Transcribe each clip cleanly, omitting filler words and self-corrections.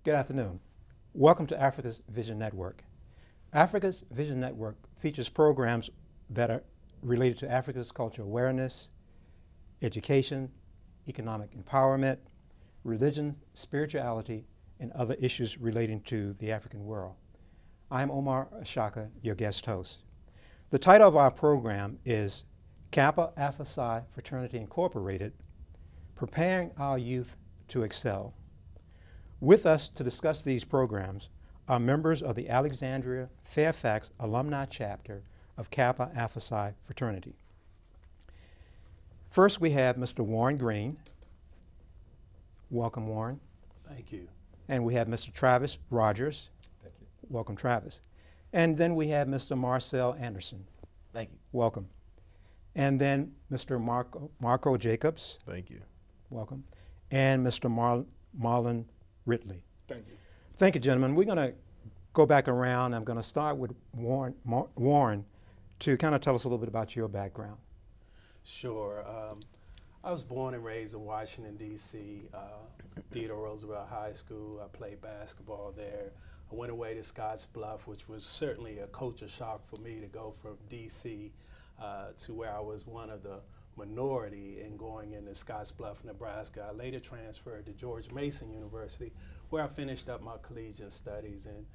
Good afternoon. Welcome to Africa's Vision Network. Africa's Vision Network features programs that are related to Africa's cultural awareness, education, economic empowerment, religion, spirituality, and other issues relating to the African world. I'm Omar Ashaka, your guest host. The title of our program is Kappa Alpha Psi Fraternity Incorporated, Preparing Our Youth to Excel. With us to discuss these programs are members of the Alexandria-Fairfax Alumni chapter of Kappa Alpha Psi Fraternity. First, we have Mr. Warren Green. Welcome, Warren. Thank you. And we have Mr. Travis Rogers. Thank you. Welcome, Travis. And then we have Mr. Marcel Anderson. Thank you. Welcome. And then Mr. Marco Jacobs. Thank you. Welcome. And Mr. Marlon Ridley. Thank you. Thank you, gentlemen. We're going to go back around. I'm going to start with Warren to kind of tell us a little bit about your background. Sure. I was born and raised in Washington, D.C., Theodore Roosevelt High School. I played basketball there. I went away to Scottsbluff, which was certainly a culture shock for me to go from D.C. To where I was one of the minority in going into Scottsbluff, Nebraska. I later transferred to George Mason University, where I finished up my collegiate studies and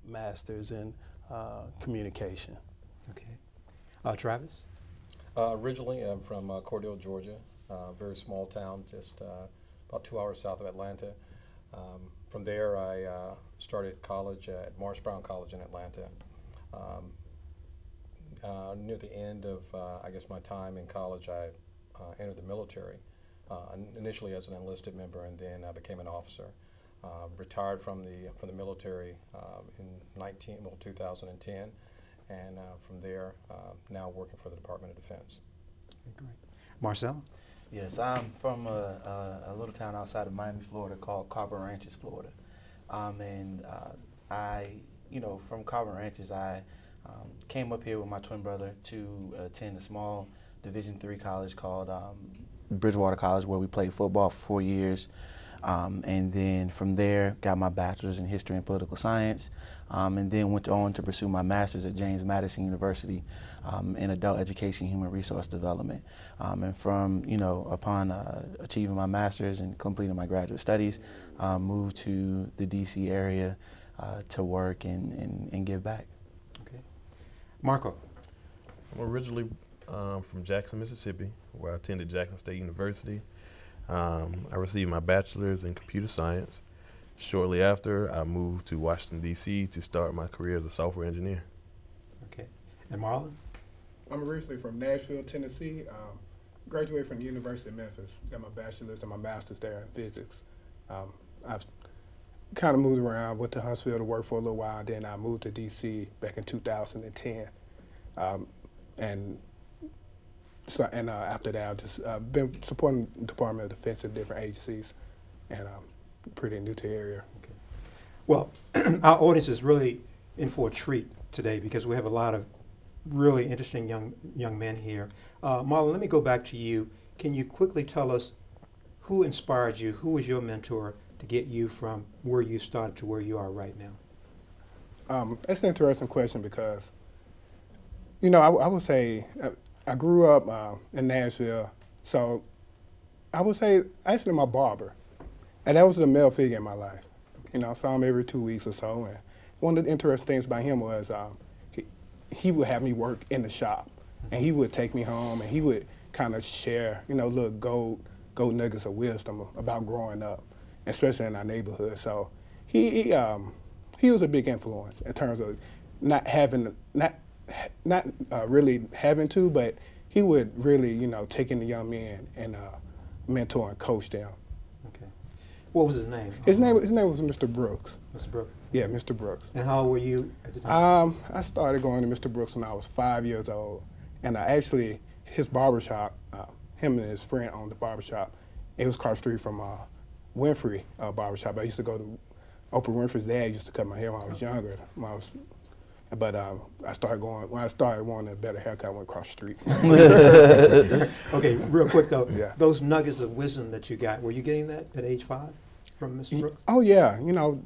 master's in communication. Okay. Travis? Originally, I'm from Cordell, Georgia, a very small town, just about 2 hours south of Atlanta. From there, I started college at Morris Brown College in Atlanta. Near the end of, I guess, my time in college, I entered the military, initially as an enlisted member, and then I became an officer. Retired from the military in 2010, and from there, now working for the Department of Defense. Okay, great. Marcel? Yes, I'm from a little town outside of Miami, Florida called Carver Ranches, Florida. From Carver Ranches, I came up here with my twin brother to attend a small Division III college called Bridgewater College, where we played football for 4 years. And then from there, got my bachelor's in history and political science, and then went on to pursue my master's at James Madison University in adult education, human resource development. And from, upon achieving my master's and completing my graduate studies, moved to the DC area to work and give back. Okay. Marco? I'm originally from Jackson, Mississippi, where I attended Jackson State University. I received my bachelor's in computer science. Shortly after, I moved to Washington, D.C. to start my career as a software engineer. Okay. And Marlon? I'm originally from Nashville, Tennessee. Graduated from the University of Memphis. Got my bachelor's and my master's there in physics. I've kind of moved around, went to Huntsville to work for a little while, then I moved to D.C. back in 2010. After that, I've just been supporting the Department of Defense and different agencies, and I'm pretty new to the area. Okay. Well, our audience is really in for a treat today because we have a lot of really interesting young men here. Marlon, let me go back to you. Can you quickly tell us who inspired you? Who was your mentor to get you from where you started to where you are right now? That's an interesting question because, I would say I grew up in Nashville, so I would say actually my barber, and that was the male figure in my life. I saw him every 2 weeks or so, and one of the interesting things about him was he would have me work in the shop, and he would take me home, and he would kind of share, little gold nuggets of wisdom about growing up, especially in our neighborhood. So he was a big influence in terms of not really having to, but he would really, take in the young men and mentor and coach them. Okay. What was his name? His name was Mr. Brooks. Mr. Brooks? Yeah, Mr. Brooks. And how old were you at the time? I started going to Mr. Brooks when I was 5 years old, and his barbershop, him and his friend owned the barbershop. It was across the street from Winfrey barbershop. I used to go to Oprah Winfrey's dad used to cut my hair when I was younger. But I started wanting a better haircut, I went across the street. Okay, real quick though, Yeah. those nuggets of wisdom that you got, were you getting that at age 5? from Mr. Brooks? Oh yeah,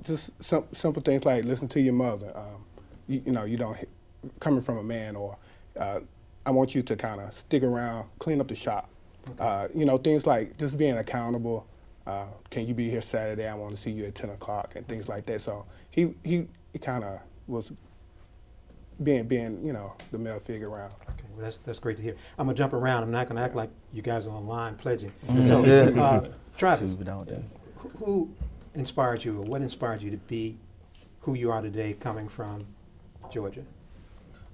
just simple things like listen to your mother. You don't coming from a man, or I want you to kind of stick around, clean up the shop. Okay. Things like just being accountable. Can you be here Saturday? I want to see you at 10 o'clock and things like that. So he kind of was being the male figure around. Okay, well, that's great to hear. I'm gonna jump around. I'm not gonna act like you guys are online pledging. Mhm. So, Yeah. Travis, See, we don't do. who inspired you, or what inspired you to be who you are today, coming from Georgia?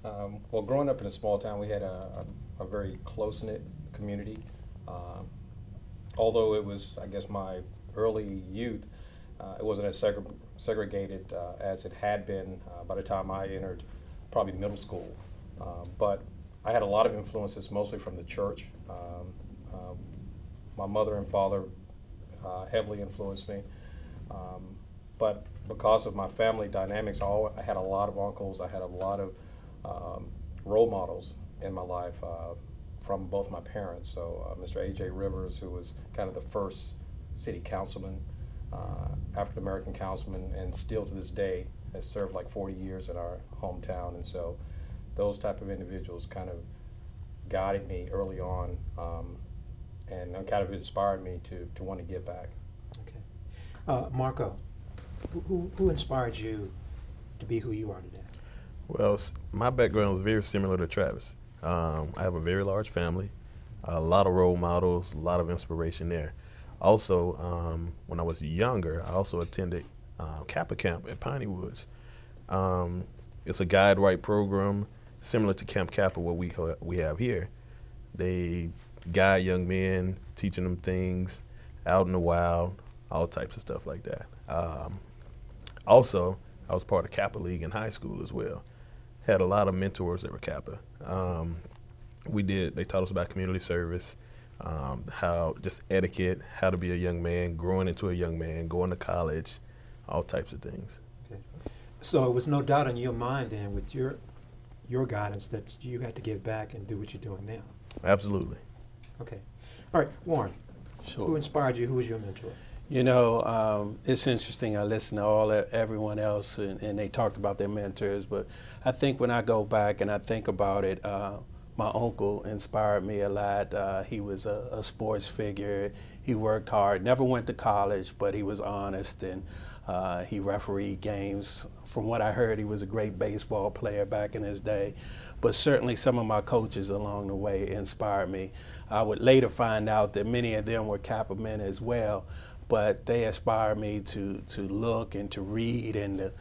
Well, growing up in a small town, we had a very close-knit community. Although it was, I guess, my early youth, it wasn't as segregated as it had been by the time I entered probably middle school. But I had a lot of influences, mostly from the church. My mother and father heavily influenced me. But because of my family dynamics, I had a lot of uncles. I had a lot of role models in my life from both my parents. So Mr. A.J. Rivers, who was kind of the first city councilman, African American councilman, and still to this day has served like 40 years in our hometown. And so those type of individuals kind of guided me early on, and kind of inspired me to want to give back. Okay. Marco, who inspired you to be who you are today? Well, my background is very similar to Travis. I have a very large family, a lot of role models, a lot of inspiration there. Also, when I was younger, I also attended Kappa Camp at Piney Woods. It's a guide right program similar to Camp Kappa, what we have here. They guide young men, teaching them things out in the wild, all types of stuff like that. Also, I was part of Kappa League in high school as well. Had a lot of mentors that were Kappa. They taught us about community service, how just etiquette, how to be a young man, growing into a young man, going to college, all types of things. Okay. So it was no doubt in your mind then, with your guidance, that you had to give back and do what you're doing now. Absolutely. Okay. All right, Warren. Sure. Who inspired you? Who was your mentor? You know, it's interesting. I listened to everyone else, and they talked about their mentors. But I think when I go back and I think about it, my uncle inspired me a lot. He was a sports figure. He worked hard. Never went to college, but he was honest, and he refereed games. From what I heard, he was a great baseball player back in his day. But certainly some of my coaches along the way inspired me. I would later find out that many of them were Kappa men as well. But they inspired me to look and to read and to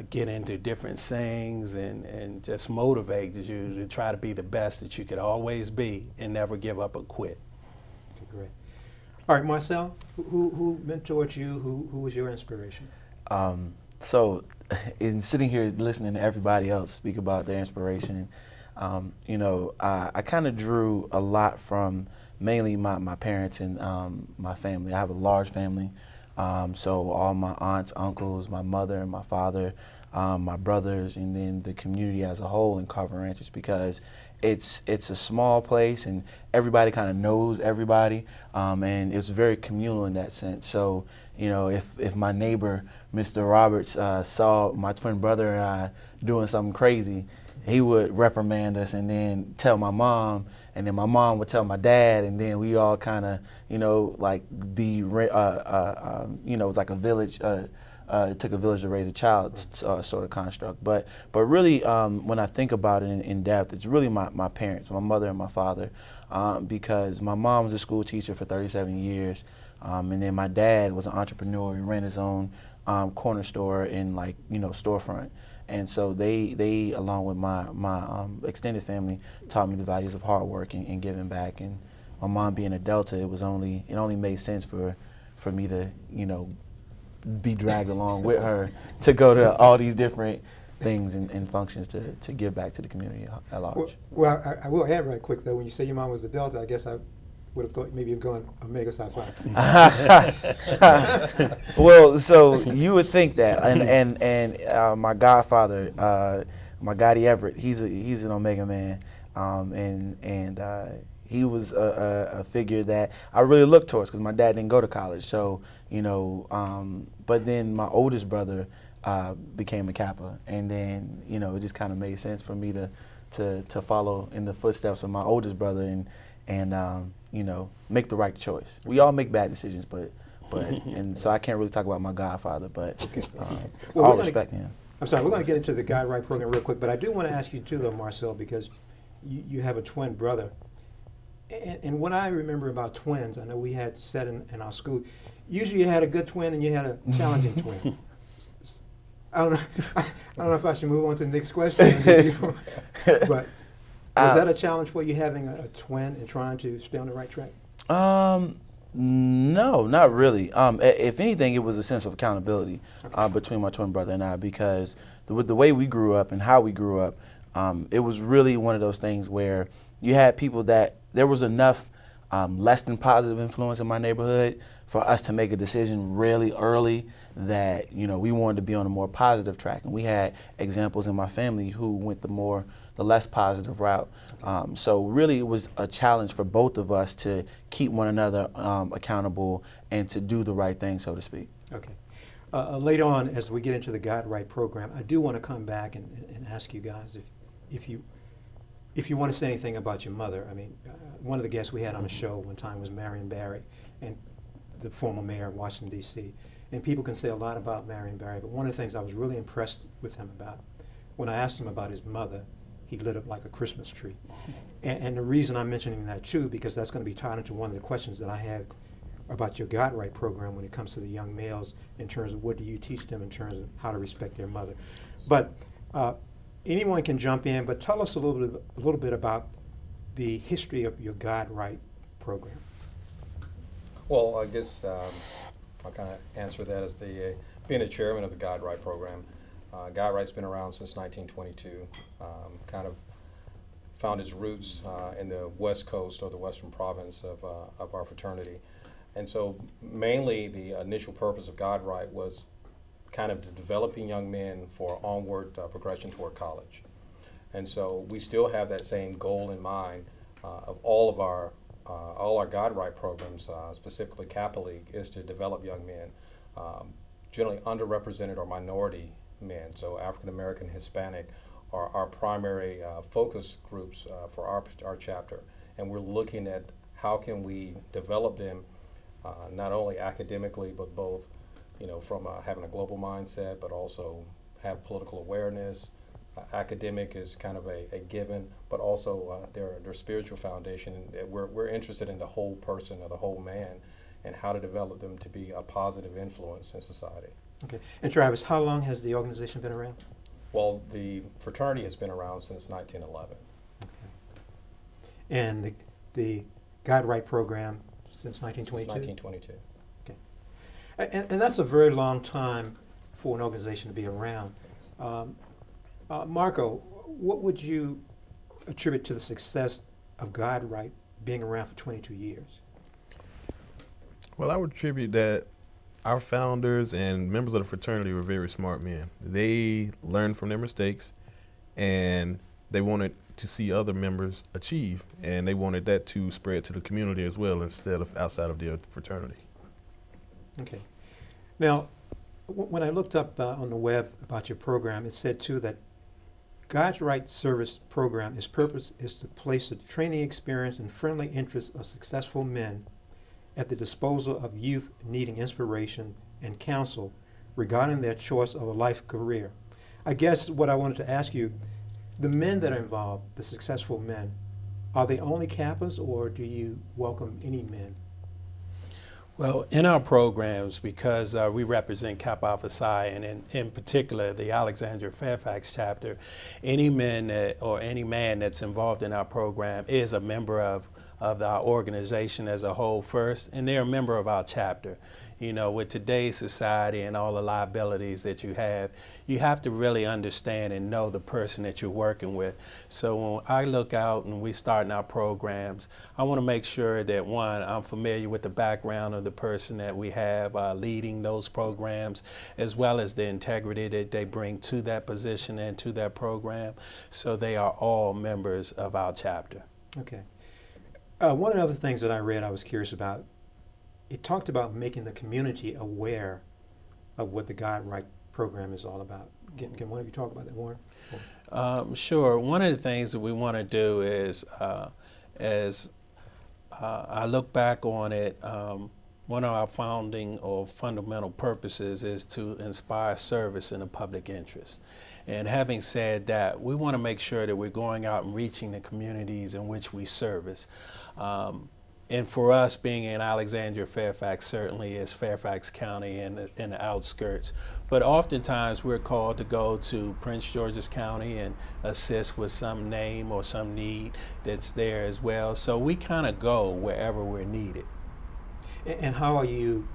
get into different sayings and just motivate you to try to be the best that you could always be and never give up or quit. Okay, great. All right, Marcel, who mentored you? Who was your inspiration? So, in sitting here listening to everybody else speak about their inspiration, I kind of drew a lot from mainly my parents and my family. I have a large family, so all my aunts, uncles, my mother and my father, my brothers, and then the community as a whole in Carver Ranches, because it's a small place and everybody kind of knows everybody, and it's very communal in that sense. So, if my neighbor, Mr. Roberts, saw my twin brother and I doing something crazy, he would reprimand us and then tell my mom, and then my mom would tell my dad, and then we all kind of, it was like a village. It took a village to raise a child, sort of construct. But really, when I think about it in depth, it's really my parents, my mother and my father, because my mom was a school teacher for 37 years, and then my dad was an entrepreneur. He ran his own corner store and storefront. And so they along with my extended family, taught me the values of hard work and giving back. And my mom being a Delta, it only made sense for me to be dragged along with her to go to all these different things and functions to give back to the community at large. Well, I will add right quick though. When you say your mom was a Delta, I guess I would have thought maybe you'd gone Omega Psi Phi. Well, so you would think that, and my godfather, my Gotti Everett, he's an Omega man, and he was a figure that I really looked towards because my dad didn't go to college. So you know. But then my oldest brother became a Kappa, and then, you know, it just kind of made sense for me to follow in the footsteps of my oldest brother and you know, make the right choice. We all make bad decisions, but and so I can't really talk about my godfather, but Well, all respect him. I'm sorry, we're going to get into the Guide Right program real quick, but I do want to ask you too, though, Marcel, because you have a twin brother. And what I remember about twins, I know we had said in our school, usually you had a good twin and you had a challenging twin. I don't know if I should move on to the next question. But was that a challenge for you, having a twin and trying to stay on the right track? No, not really. If anything, it was a sense of accountability between my twin brother and I, because the way we grew up and how we grew up, it was really one of those things where you had people that there was enough less than positive influence in my neighborhood for us to make a decision really early that, you know, we wanted to be on a more positive track. And we had examples in my family who went the less positive route. So really it was a challenge for both of us to keep one another accountable and to do the right thing, so to speak. Okay. Later on, as we get into the Guide Right program, I do want to come back and ask you guys if you want to say anything about your mother. I mean, one of the guests we had on the show one time was Marion Barry, and the former mayor of Washington, D.C. And people can say a lot about Marion Barry, but one of the things I was really impressed with him about, when I asked him about his mother, he lit up like a Christmas tree. And the reason I'm mentioning that too, because that's going to be tied into one of the questions that I have about your Guide Right program when it comes to the young males, in terms of what do you teach them in terms of how to respect their mother. But anyone can jump in, but tell us a little bit about the history of your Guide Right program. Well, I guess I'll kind of answer that as being a chairman of the Guide Right program. Guide Right's been around since 1922, kind of found its roots in the West Coast or the Western province of our fraternity. And so mainly the initial purpose of Guide Right was kind of developing young men for onward progression toward college. And so we still have that same goal in mind of all our Guide Right programs, specifically Kappa League, is to develop young men, generally underrepresented or minority men. So African American, Hispanic are our primary focus groups for our chapter. And we're looking at how can we develop them not only academically, but both, you know, from having a global mindset, but also have political awareness. Academic is kind of a given, but also their spiritual foundation. We're interested in the whole person or the whole man and how to develop them to be a positive influence in society. Okay. And Travis, how long has the organization been around? Well, the fraternity has been around since 1911. Okay. And the Guide Right program since 1922? Since 1922. Okay. And that's a very long time for an organization to be around. Marco, what would you attribute to the success of Guide Right being around for 22 years? Well, I would attribute that our founders and members of the fraternity were very smart men. They learned from their mistakes, and they wanted to see other members achieve, and they wanted that to spread to the community as well instead of outside of their fraternity. Okay. Now, when I looked up on the web about your program, it said too that Guide Right Service Program, its purpose is to place the training experience and friendly interests of successful men at the disposal of youth needing inspiration and counsel regarding their choice of a life career. I guess what I wanted to ask you, the men that are involved, the successful men, are they only Kappas, or do you welcome any men? Well, in our programs, because we represent Kappa Alpha Psi, and in particular the Alexandria-Fairfax chapter, any men or any man that's involved in our program is a member of our organization as a whole first, and they're a member of our chapter. You know, with today's society and all the liabilities that you have to really understand and know the person that you're working with. So when I look out and we start in our programs, I want to make sure that, one, I'm familiar with the background of the person that we have leading those programs, as well as the integrity that they bring to that position and to that program. So they are all members of our chapter. Okay. One of the other things that I read I was curious about, it talked about making the community aware of what the Guide Right program is all about. Can one of you talk about that, Warren? Sure. One of the things that we want to do is, as I look back on it, one of our founding or fundamental purposes is to inspire service in the public interest. And having said that, we want to make sure that we're going out and reaching the communities in which we service. And for us, being in Alexandria-Fairfax, certainly is Fairfax County and in the outskirts. But oftentimes we're called to go to Prince George's County and assist with some name or some need that's there as well. So we kind of go wherever we're needed. And how are you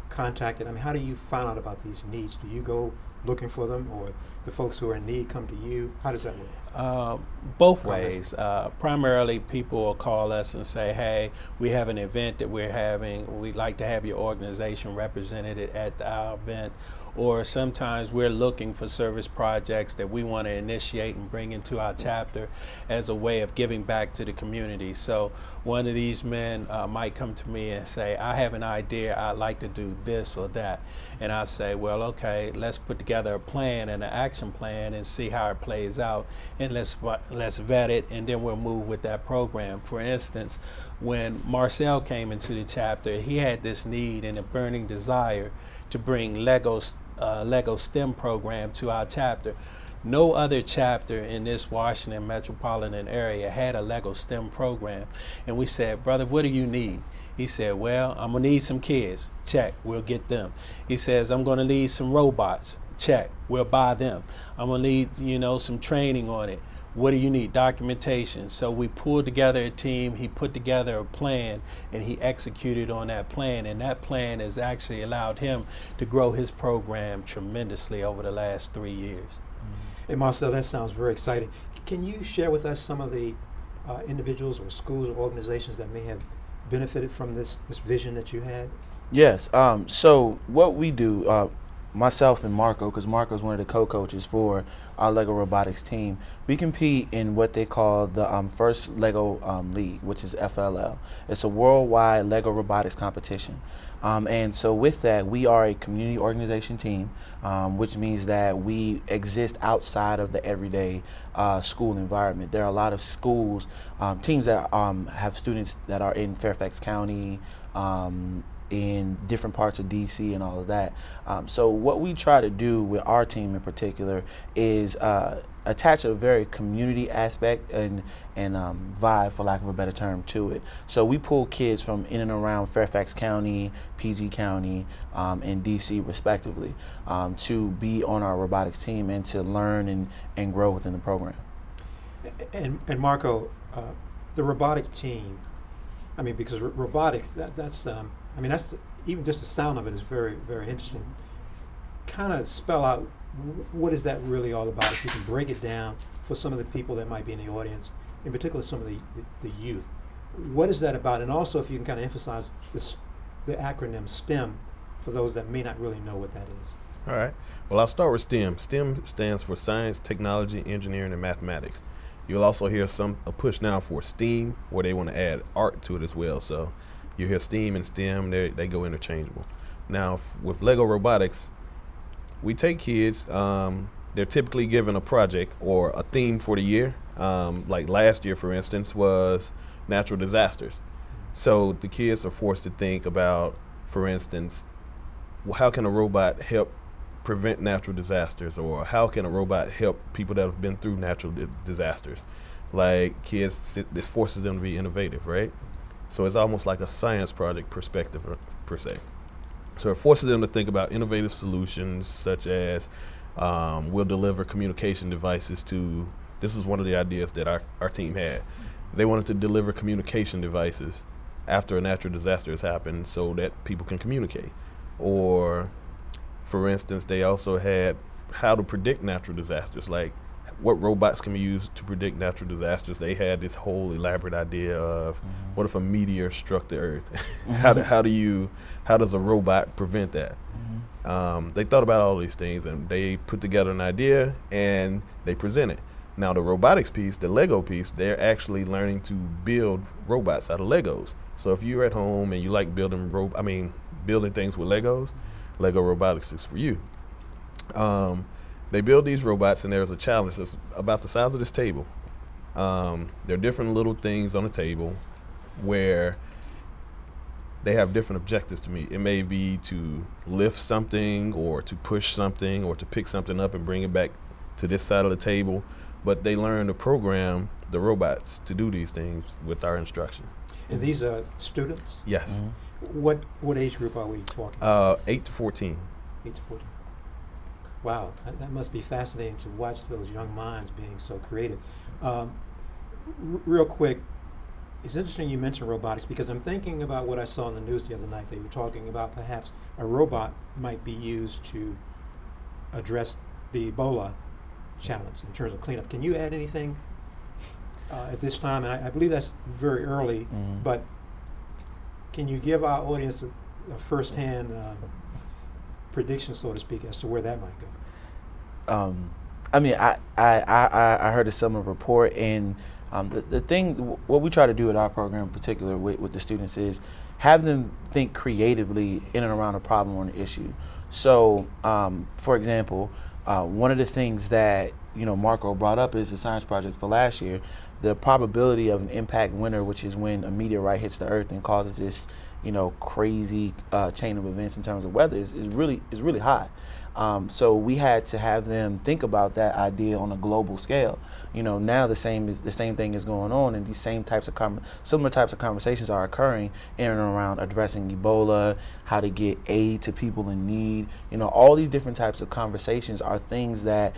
contacted? I mean, how do you find out about these needs? Do you go looking for them, or the folks who are in need come to you? How does that work? Both ways. Primarily, people will call us and say, hey, we have an event that we're having. We'd like to have your organization represented at our event. Or sometimes we're looking for service projects that we want to initiate and bring into our chapter as a way of giving back to the community. So one of these men might come to me and say, I have an idea, I'd like to do this or that. And I say, well, okay, let's put together a plan and an action plan and see how it plays out. And let's vet it, and then we'll move with that program. For instance, when Marcel came into the chapter, he had this need and a burning desire to bring Lego STEM program to our chapter. No other chapter in this Washington metropolitan area had a Lego STEM program. And we said, brother, what do you need? He said, well, I'm gonna need some kids. Check, we'll get them. He says, I'm gonna need some robots. Check, we'll buy them. I'm gonna need, some training on it. What do you need? Documentation. So we pulled together a team, he put together a plan, and he executed on that plan. And that plan has actually allowed him to grow his program tremendously over the last 3 years. Hey, Marcel, that sounds very exciting. Can you share with us some of the individuals or schools or organizations that may have benefited from this vision that you had? Yes. So what we do, myself and Marco, because Marco's one of the co-coaches for our Lego Robotics team, we compete in what they call the first Lego League, which is FLL. It's a worldwide Lego robotics competition. And so with that, we are a community organization team, which means that we exist outside of the everyday school environment. There are a lot of schools, teams that have students that are in Fairfax County, in different parts of DC and all of that. So what we try to do with our team in particular is attach a very community aspect and vibe, for lack of a better term, to it. So we pull kids from in and around Fairfax County, PG County, and DC respectively, to be on our robotics team and to learn and grow within the program. And Marco, the robotic team, I mean, because robotics, that's even just the sound of it is very, very interesting. Kind of spell out what is that really all about, if you can break it down for some of the people that might be in the audience, in particular some of the youth. What is that about? And also if you can kind of emphasize the acronym STEM for those that may not really know what that is. All right. Well, I'll start with STEM. STEM stands for science, technology, engineering, and mathematics. You'll also hear a push now for STEAM, where they want to add art to it as well. So you hear STEAM and STEM, they go interchangeable. Now, with Lego Robotics, we take kids, they're typically given a project or a theme for the year. Like last year, for instance, was natural disasters. So the kids are forced to think about, for instance, how can a robot help prevent natural disasters, or how can a robot help people that have been through natural disasters? Like kids, this forces them to be innovative, right? So it's almost like a science project perspective per se. So it forces them to think about innovative solutions, such as we'll deliver communication devices to, this is one of the ideas that our team had. They wanted to deliver communication devices after a natural disaster has happened so that people can communicate. Or, for instance, they also had how to predict natural disasters, like what robots can be used to predict natural disasters. They had this whole elaborate idea of what if a meteor struck the earth? How does a robot prevent that? They thought about all these things and they put together an idea and they present it. Now the robotics piece, the Lego piece, they're actually learning to build robots out of Legos. So if you're at home and you like building building things with Legos, Lego Robotics is for you. They build these robots, and there's a challenge that's about the size of this table. There are different little things on the table where they have different objectives to meet. It may be to lift something, or to push something, or to pick something up and bring it back to this side of the table. But they learn to program the robots to do these things with our instruction. And these are students? Yes. Mm-hmm. What age group are we talking about? 8 to 14. 8 to 14. Wow, that must be fascinating to watch those young minds being so creative. Real quick, it's interesting you mentioned robotics, because I'm thinking about what I saw in the news the other night. They were talking about perhaps a robot might be used to address the Ebola challenge in terms of cleanup. Can you add anything at this time? And I believe that's very early, but can you give our audience a first-hand prediction, so to speak, as to where that might go? I mean, I heard a similar report, and the thing, what we try to do at our program in particular with the students is have them think creatively in and around a problem or an issue. So, for example, one of the things that Marco brought up is the science project for last year. The probability of an impact winter, which is when a meteorite hits the Earth and causes this crazy chain of events in terms of weather, is really high. So we had to have them think about that idea on a global scale. Now the same thing is going on, and these same types of similar types of conversations are occurring in and around addressing Ebola, how to get aid to people in need. All these different types of conversations are things that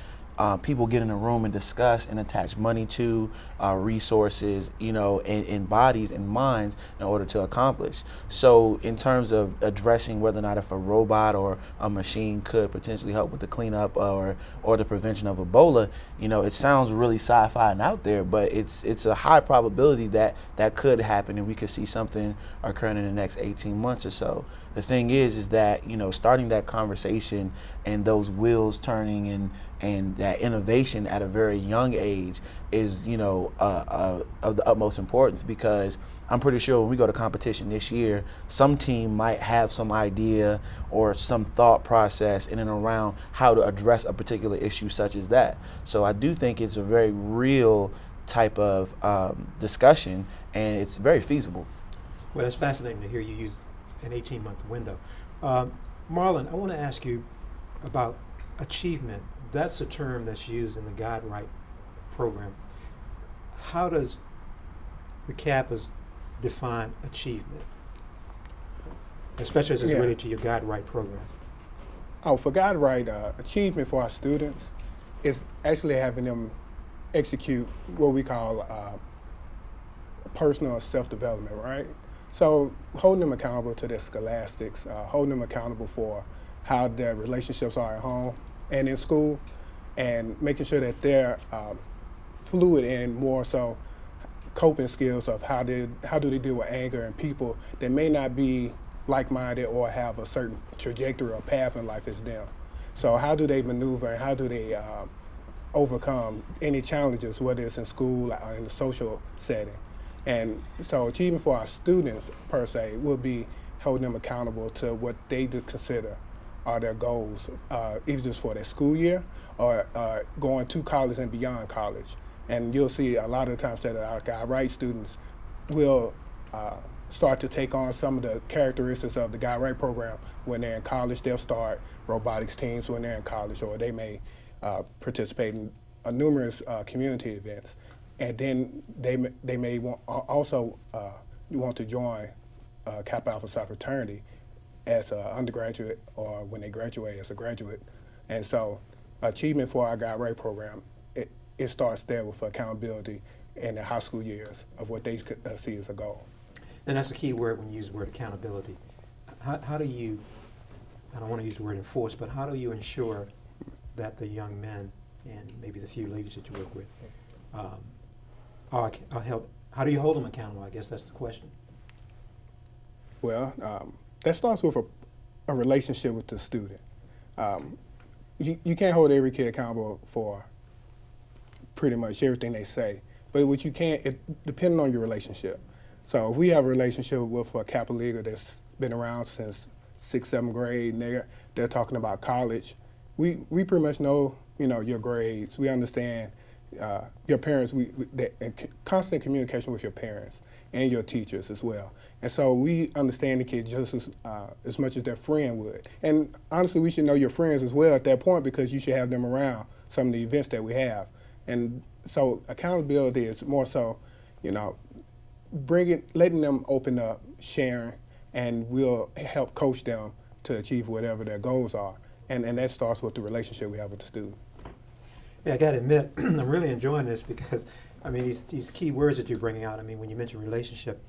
people get in a room and discuss and attach money to, resources, and bodies and minds in order to accomplish. So in terms of addressing whether or not if a robot or a machine could potentially help with the cleanup or the prevention of Ebola, it sounds really sci-fi and out there, but it's a high probability that could happen, and we could see something occurring in the next 18 months or so. The thing is that, starting that conversation and those wheels turning and that innovation at a very young age is, of the utmost importance, because I'm pretty sure when we go to competition this year, some team might have some idea or some thought process in and around how to address a particular issue such as that. So I do think it's a very real type of discussion, and it's very feasible. Well, it's fascinating to hear you use an 18-month window. Marlon, I want to ask you about achievement. That's a term that's used in the Guide Right program. How does the Kappas define achievement, especially as it's related to your Guide Right program? Oh, for Guide Right, achievement for our students is actually having them execute what we call personal self-development, right? So holding them accountable to their scholastics, holding them accountable for how their relationships are at home and in school, and making sure that they're fluid and more so coping skills of how do they deal with anger and people that may not be like-minded or have a certain trajectory or path in life as them. So how do they maneuver and how do they overcome any challenges, whether it's in school or in the social setting? And so achievement for our students, per se, will be holding them accountable to what they do consider are their goals, either just for their school year or going to college and beyond college. And you'll see a lot of the times that our Guide Right students will start to take on some of the characteristics of the Guide Right program. When they're in college, they'll start robotics teams when they're in college, or they may participate in numerous community events. And then they may also want to join Kappa Alpha Psi Fraternity as an undergraduate or when they graduate as a graduate. And so achievement for our Guide Right program, it starts there with accountability in the high school years of what they see as a goal. And that's a key word when you use the word accountability. How do you, I don't want to use the word enforce, but how do you ensure that the young men and maybe the few ladies that you work with are held, how do you hold them accountable? I guess that's the question. Well, that starts with a relationship with the student. You can't hold every kid accountable for pretty much everything they say. But what you can't, it depending on your relationship. So if we have a relationship with a Kappa Leaguer that's been around since 6th, 7th grade, and they're talking about college, we pretty much know, your grades. We understand your parents, constant communication with your parents and your teachers as well. And so we understand the kids just as much as their friend would. And honestly, we should know your friends as well at that point, because you should have them around some of the events that we have. And so accountability is more so, letting them open up, sharing, and we'll help coach them to achieve whatever their goals are. And that starts with the relationship we have with the student. Yeah, I got to admit, I'm really enjoying this because, these key words that you're bringing out, when you mention relationship.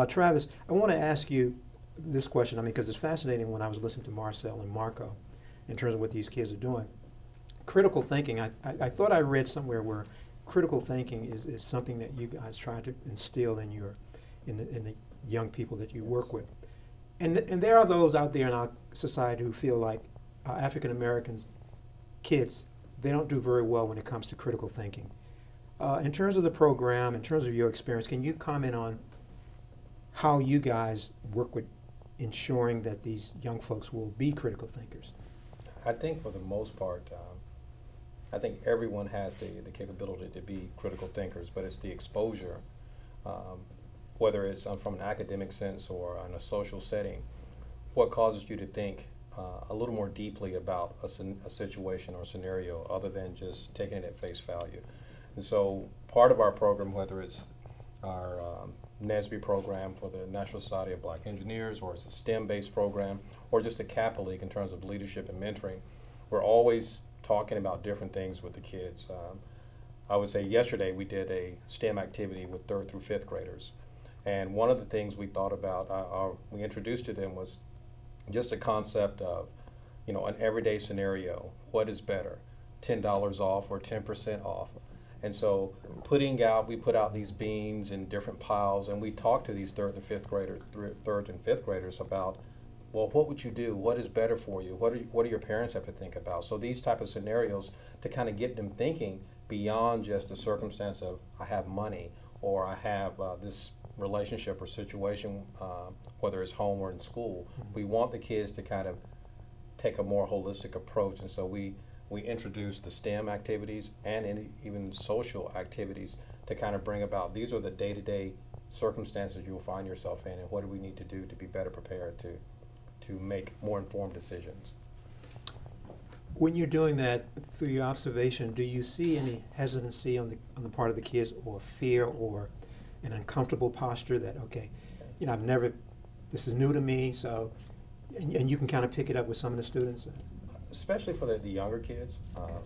Travis, I want to ask you this question, because it's fascinating when I was listening to Marcel and Marco in terms of what these kids are doing. Critical thinking, I thought I read somewhere where critical thinking is something that you guys try to instill in the young people that you work with. And there are those out there in our society who feel like African Americans kids, they don't do very well when it comes to critical thinking. In terms of the program, in terms of your experience, can you comment on how you guys work with ensuring that these young folks will be critical thinkers? I think for the most part, I think everyone has the capability to be critical thinkers, but it's the exposure, whether it's from an academic sense or in a social setting, what causes you to think a little more deeply about a situation or scenario other than just taking it at face value. And so part of our program, whether it's our NSBE program for the National Society of Black Engineers, or it's a STEM-based program, or just a Kappa League in terms of leadership and mentoring, we're always talking about different things with the kids. I would say yesterday we did a STEM activity with 3rd through 5th graders. And one of the things we thought about, we introduced to them was just a concept of, an everyday scenario. What is better, $10 off or 10% off? And so we put out these beans in different piles, and we talked to these 3rd and 5th graders about, well, what would you do? What is better for you? What do your parents have to think about? So these type of scenarios to kind of get them thinking beyond just the circumstance of I have money or I have this relationship or situation, whether it's home or in school. We want the kids to kind of take a more holistic approach, and so we introduce the STEM activities and even social activities to kind of bring about, these are the day-to-day circumstances you'll find yourself in, and what do we need to do to be better prepared to make more informed decisions. When you're doing that, through your observation, do you see any hesitancy on the part of the kids, or fear, or an uncomfortable posture that, this is new to me, so, and you can kind of pick it up with some of the students? Especially for the younger kids,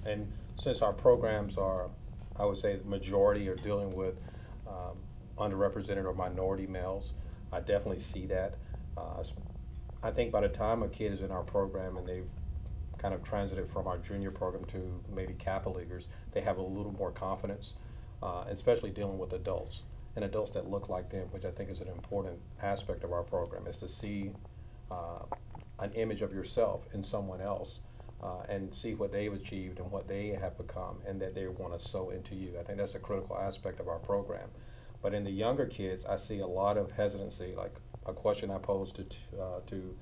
and since our programs are, I would say the majority are dealing with underrepresented or minority males, I definitely see that. I think by the time a kid is in our program and they've kind of transited from our junior program to maybe Kappa Leaguers, they have a little more confidence, especially dealing with adults and adults that look like them, which I think is an important aspect of our program, is to see an image of yourself in someone else and see what they've achieved and what they have become, and that they want to sow into you. I think that's a critical aspect of our program. But in the younger kids, I see a lot of hesitancy. Like a question I posed to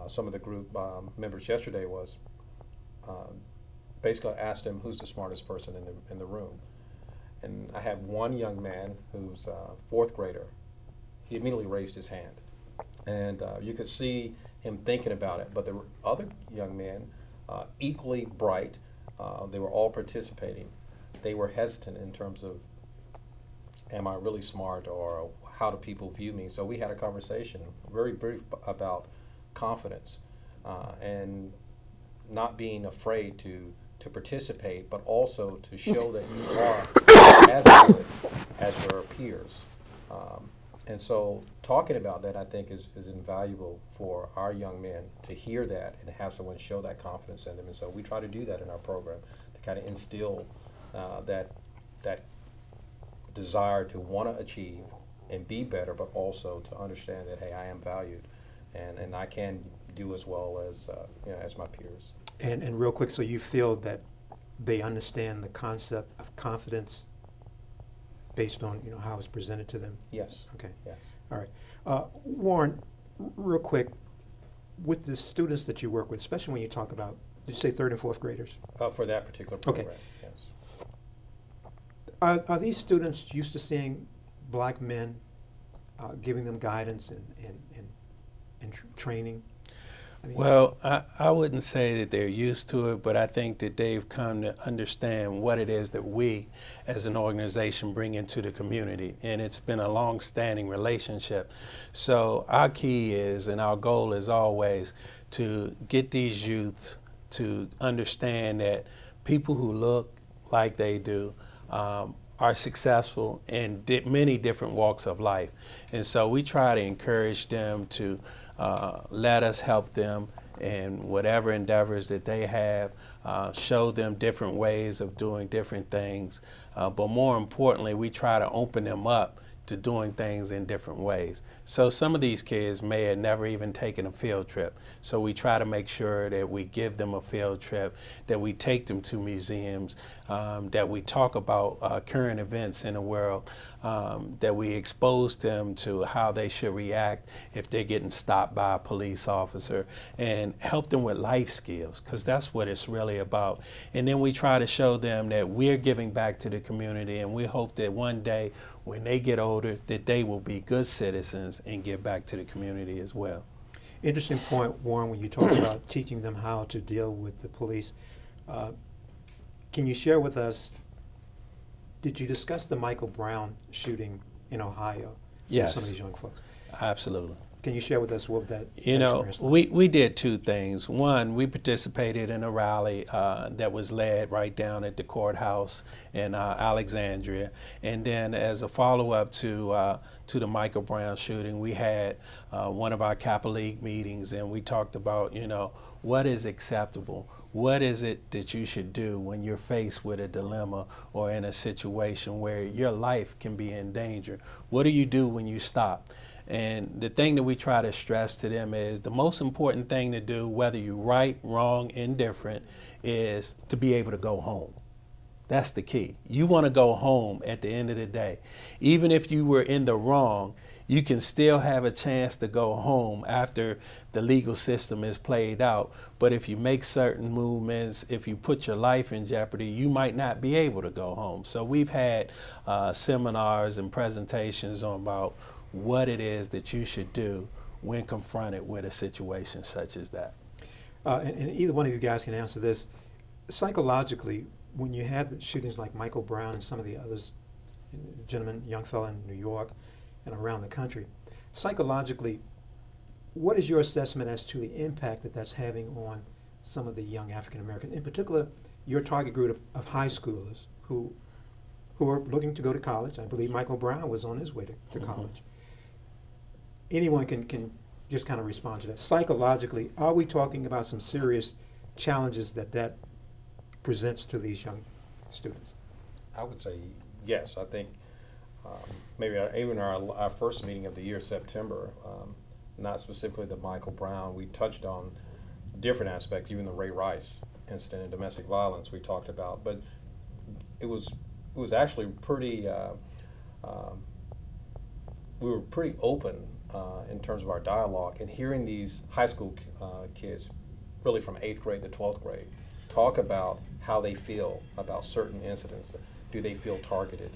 some of the group members yesterday was, basically I asked them who's the smartest person in the room. And I had one young man who's a 4th grader. He immediately raised his hand. And you could see him thinking about it. But the other young men, equally bright, they were all participating. They were hesitant in terms of, am I really smart, or how do people view me? So we had a conversation, very brief, about confidence and not being afraid to participate, but also to show that you are as good as your peers. And so talking about that, I think, is invaluable for our young men to hear that and have someone show that confidence in them. And so we try to do that in our program, to kind of instill that desire to want to achieve and be better, but also to understand that, hey, I am valued and I can do as well as as my peers. And real quick, so you feel that they understand the concept of confidence based on how it's presented to them? Yes. Okay. Yes. All right. Warren, real quick, with the students that you work with, especially when you talk about, did you say third and fourth graders? For that particular Okay. program, yes. Are these students used to seeing black men giving them guidance and training? I mean, Well, I wouldn't say that they're used to it, but I think that they've come to understand what it is that we as an organization bring into the community. And it's been a long-standing relationship. So our key is, and our goal is always to get these youths to understand that people who look like they do are successful in many different walks of life. And so we try to encourage them to let us help them in whatever endeavors that they have, show them different ways of doing different things. But more importantly, we try to open them up to doing things in different ways. So some of these kids may have never even taken a field trip. So we try to make sure that we give them a field trip, that we take them to museums, that we talk about current events in the world, that we expose them to how they should react if they're getting stopped by a police officer, and help them with life skills, because that's what it's really about. And then we try to show them that we're giving back to the community, and we hope that one day when they get older, that they will be good citizens and give back to the community as well. Interesting point, Warren, when you talk about teaching them how to deal with the police. Can you share with us, did you discuss the Michael Brown shooting in Ohio? Yes. With some of these young folks. Absolutely. Can you share with us what that You know, experience was? we did two things. One, we participated in a rally that was led right down at the courthouse in Alexandria. And then as a follow-up to the Michael Brown shooting, we had one of our Kappa League meetings, and we talked about, what is acceptable? What is it that you should do when you're faced with a dilemma or in a situation where your life can be in danger? What do you do when you stop? And the thing that we try to stress to them is the most important thing to do, whether you're right, wrong, indifferent, is to be able to go home. That's the key. You want to go home at the end of the day. Even if you were in the wrong, you can still have a chance to go home after the legal system is played out. But if you make certain movements, if you put your life in jeopardy, you might not be able to go home. So we've had seminars and presentations on about what it is that you should do when confronted with a situation such as that. And either one of you guys can answer this. Psychologically, when you have the shootings like Michael Brown and some of the others, gentleman, young fella in New York and around the country, psychologically, what is your assessment as to the impact that that's having on some of the young African Americans, in particular your target group of high schoolers who are looking to go to college? I believe Michael Brown was on his way to college. Anyone can just kind of respond to that. Psychologically, are we talking about some serious challenges that presents to these young students? I would say yes. I think maybe even our first meeting of the year, September, not specifically the Michael Brown, we touched on different aspects, even the Ray Rice incident and domestic violence we talked about, but it was actually pretty, we were pretty open in terms of our dialogue, and hearing these high school kids, really from 8th grade to 12th grade, talk about how they feel about certain incidents. Do they feel targeted?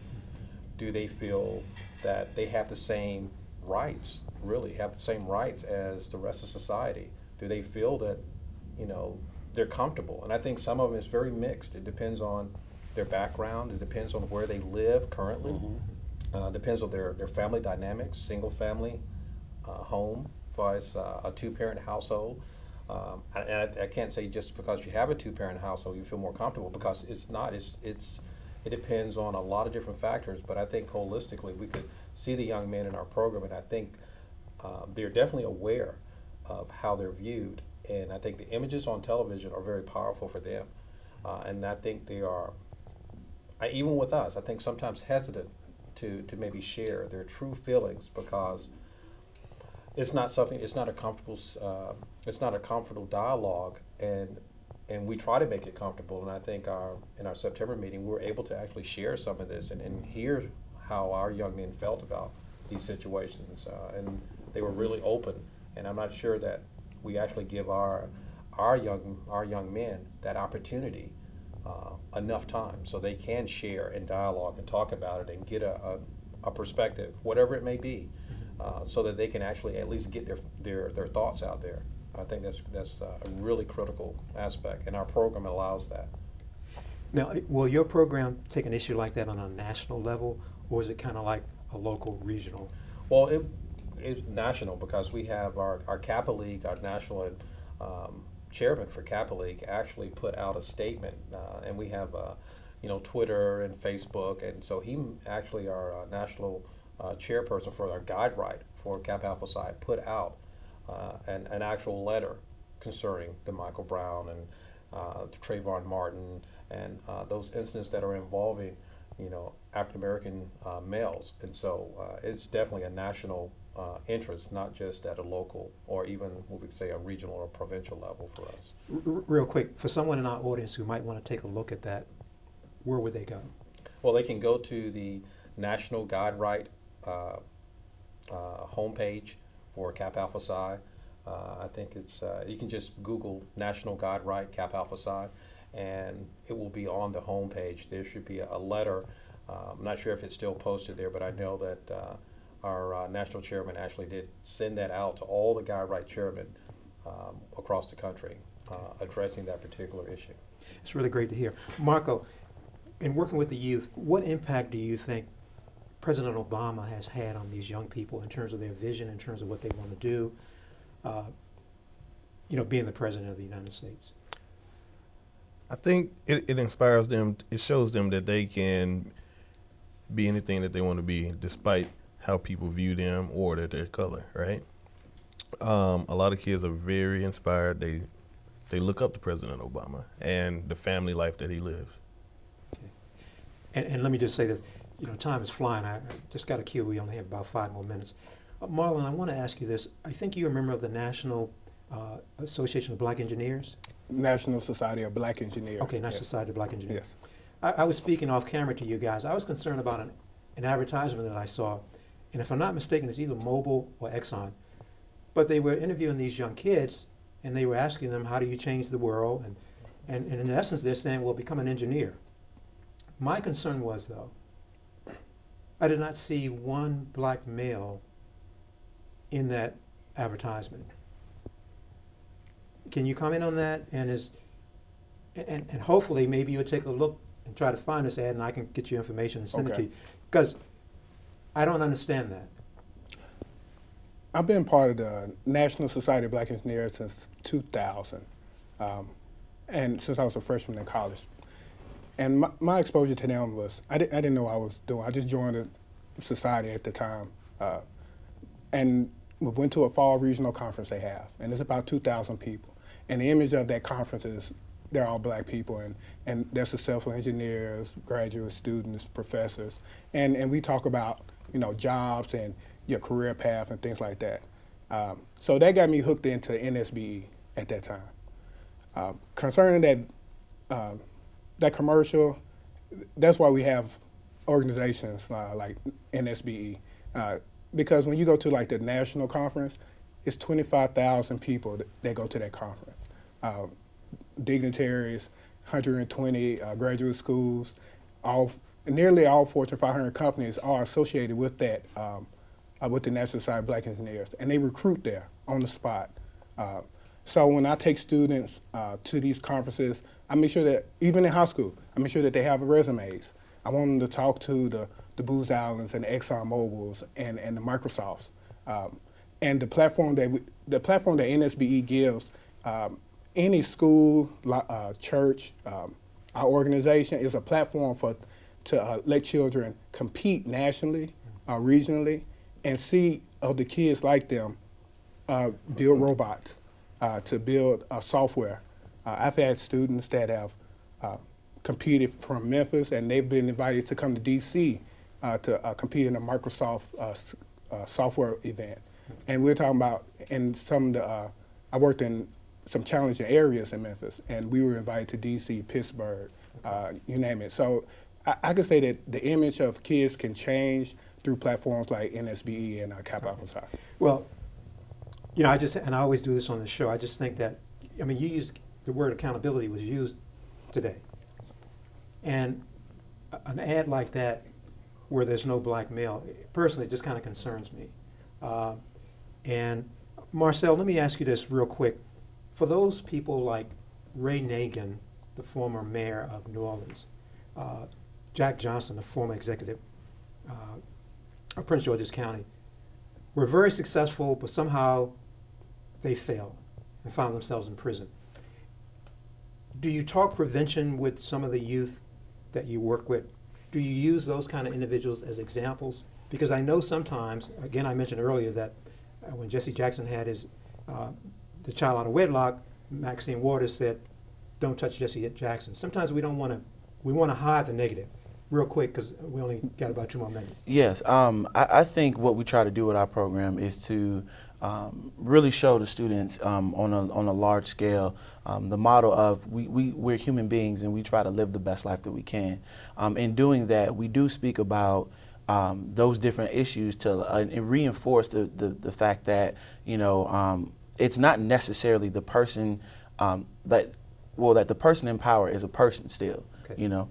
Do they feel that they have the same rights, really have the same rights as the rest of society? Do they feel that, they're comfortable? And I think some of them is very mixed. It depends on their background. It depends on where they live currently. Depends on their family dynamics, single family home versus a two-parent household. And I can't say just because you have a two-parent household you feel more comfortable, because it's not. It depends on a lot of different factors. But I think holistically we could see the young men in our program, and I think they're definitely aware of how they're viewed. And I think the images on television are very powerful for them. And I think they are, even with us, I think sometimes hesitant to maybe share their true feelings, because it's not a comfortable dialogue, and and we try to make it comfortable. And I think in our September meeting, we were able to actually share some of this and hear how our young men felt about these situations, and they were really open. And I'm not sure that we actually give our young men that opportunity enough time so they can share and dialogue and talk about it and get a perspective, whatever it may be, so that they can actually at least get their thoughts out there. I think that's a really critical aspect, and our program allows that. Now, will your program take an issue like that on a national level, or is it kind of like a local, regional? Well, it's national, because we have our Kappa League, our national chairman for Kappa League actually put out a statement, and we have Twitter and Facebook, and so he actually, our national chairperson for our guide right for Kappa Alpha Psi, put out an actual letter concerning the Michael Brown and Trayvon Martin and those incidents that are involving African American males, and so it's definitely a national interest, not just at a local or even what we could say a regional or provincial level for us. Real quick, for someone in our audience who might want to take a look at that, where would they go? Well, they can go to the National Guide Right homepage for Kappa Alpha Psi. I think it's you can just Google National Guide Right Kappa Alpha Psi, and it will be on the homepage. There should be a letter. I'm not sure if it's still posted there, but I know that our national chairman actually did send that out to all the Guide Right chairmen across the country, addressing that particular issue. It's really great to hear. Marco, in working with the youth, what impact do you think President Obama has had on these young people in terms of their vision, in terms of what they want to do, being the President of the United States? I think it inspires them. It shows them that they can be anything that they want to be, despite how people view them or their color, right? A lot of kids are very inspired. They look up to President Obama and the family life that he lives. Okay. And let me just say this, time is flying. I just got a cue. We only have about 5 more minutes. Marlon, I want to ask you this. I think you're a member of the National Association of Black Engineers? National Society of Black Engineers. Okay, National Yes. Society of Black Engineers. Yes. I was speaking off camera to you guys. I was concerned about an advertisement that I saw, and if I'm not mistaken, it's either Mobil or Exxon. But they were interviewing these young kids, and they were asking them, how do you change the world? And in essence, they're saying, well, become an engineer. My concern was, though, I did not see one black male in that advertisement. Can you comment on that? And hopefully, maybe you'll take a look and try to find this ad, and I can get you information and send it to you. Because I don't understand that. I've been part of the National Society of Black Engineers since 2000, and since I was a freshman in college. And my exposure to them was, I didn't know what I was doing. I just joined the society at the time. And we went to a fall regional conference they have, and it's about 2,000 people. And the image of that conference is they're all black people, and they're successful engineers, graduate students, professors. And we talk about, jobs and your career path and things like that. So that got me hooked into NSBE at that time. Concerning that commercial, that's why we have organizations like NSBE. Because when you go to like the national conference, it's 25,000 people that go to that conference. Dignitaries, 120 graduate schools, nearly all Fortune 500 companies are associated with that, with the National Society of Black Engineers, and they recruit there on the spot. So when I take students to these conferences, I make sure that, even in high school, I make sure that they have resumes. I want them to talk to the Booz Allens and the Exxon Mobils and the Microsofts. And the platform that NSBE gives, any school, church, our organization is a platform to let children compete nationally, regionally, and see other kids like them build robots, to build software. I've had students that have competed from Memphis, and they've been invited to come to DC to compete in a Microsoft software event. And we're talking about, in some of the, I worked in some challenging areas in Memphis, and we were invited to D.C., Pittsburgh, you name it. So I could say that the image of kids can change through platforms like NSBE and Kappa Alpha Psi. Well, you know, I always do this on the show, I just think that, I mean, you used, the word accountability was used today. And an ad like that where there's no black male, personally, it just kind of concerns me. And Marcel, let me ask you this real quick. For those people like Ray Nagin, the former mayor of New Orleans, Jack Johnson, the former executive of Prince George's County, were very successful, but somehow they failed and found themselves in prison. Do you talk prevention with some of the youth that you work with? Do you use those kind of individuals as examples? Because I know sometimes, again, I mentioned earlier that when Jesse Jackson had his the child out of wedlock, Maxine Waters said, "Don't touch Jesse Jackson." Sometimes we don't want to. We want to hide the negative. Real quick, because we only got about 2 more minutes. Yes, I think what we try to do with our program is to really show the students on a large scale the model of we're human beings and we try to live the best life that we can. In doing that, we do speak about those different issues to reinforce the fact that, you know, it's not necessarily the person that the person in power is a person still, Okay. you know.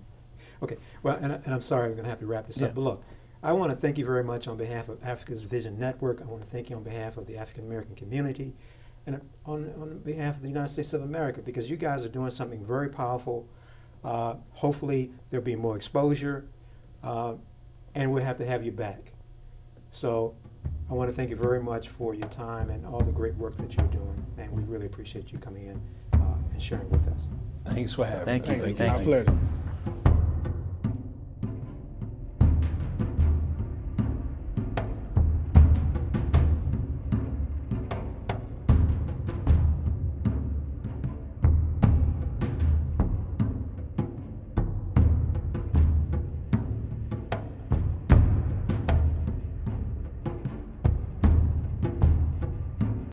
Okay, well, and I'm sorry, we're going to have to wrap this up, but look, I want to thank you very much on behalf of Africa's Vision Network. I want to thank you on behalf of the African American community and on behalf of the United States of America, because you guys are doing something very powerful. Hopefully there'll be more exposure, and we'll have to have you back. So I want to thank you very much for your time and all the great work that you're doing, and we really appreciate you coming in and sharing with us. Thanks for having me. Thank you. My pleasure.